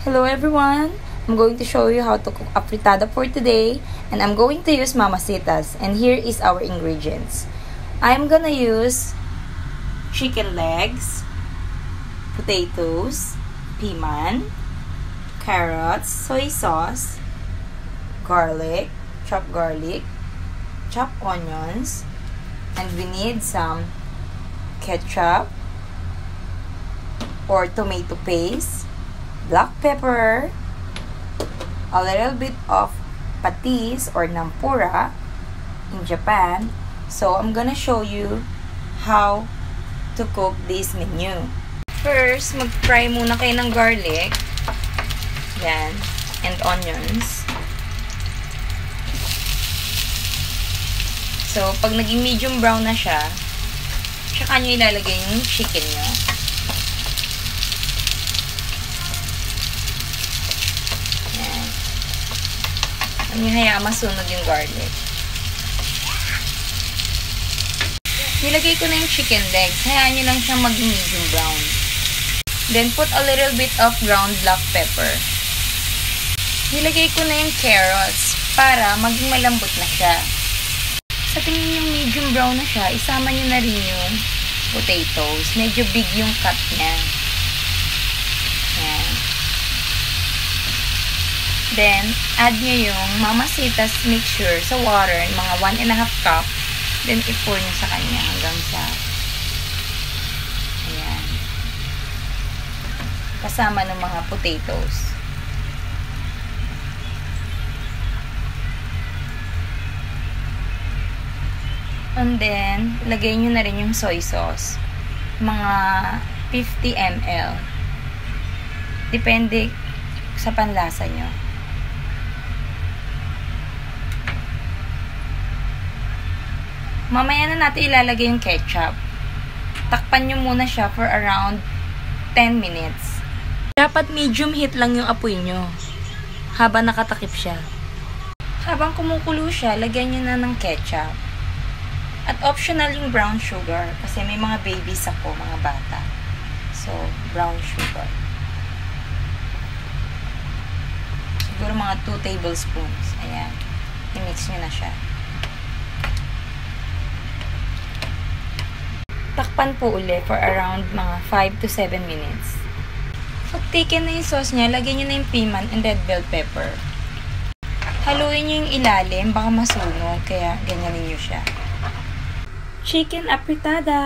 Hello everyone! I'm going to show you how to cook afritada for today, and I'm going to use Mamacitas, and here is our ingredients. I'm gonna use chicken legs, potatoes, piman, carrots, soy sauce, garlic, chopped onions, and we need some ketchup or tomato paste, black pepper, a little bit of patis or nampura in Japan. So I'm gonna show you how to cook this menu. First, mag-fry muna kayo ng garlic. Yan. And onions. So, pag naging medium brown na siya, tsaka nyo ilalagay yung chicken nyo. Yan. Huwag nyo hayaan masunog yung garlic. Nilagay ko na yung chicken legs. Hayaan nyo lang siyang maging medium brown. Then, put a little bit of ground black pepper. Nilagay ko na yung carrots para maging malambot na siya. Sa tingin yung medium brown na siya, isama nyo na rin yung potatoes. Medyo big yung cut niya. Yan. Then, add nyo yung Mamacitas mixture sa water, mga 1.5 cup. Then, i-pour nyo sa kanya hanggang sa ayan. Kasama ng mga potatoes. And then, lagay nyo na rin yung soy sauce. Mga 50 ml. Depende sa panlasa nyo. Mamaya na natin ilalagay yung ketchup. Takpan nyo muna siya for around 10 minutes. Dapat medium heat lang yung apoy nyo habang nakatakip siya. Habang kumukulo siya, lagyan nyo na ng ketchup. At optional yung brown sugar kasi may mga babies ako, mga bata. So, brown sugar. Siguro mga 2 tablespoons. Ayan. I-mix nyo na siya. Takpan po uli for around mga 5 to 7 minutes. Pag taken na yung sauce niya, lagyan nyo na yung piman and red bell pepper. Haluin nyo yung ilalim, baka masunog, kaya ganyanin nyo siya. Chicken afritada!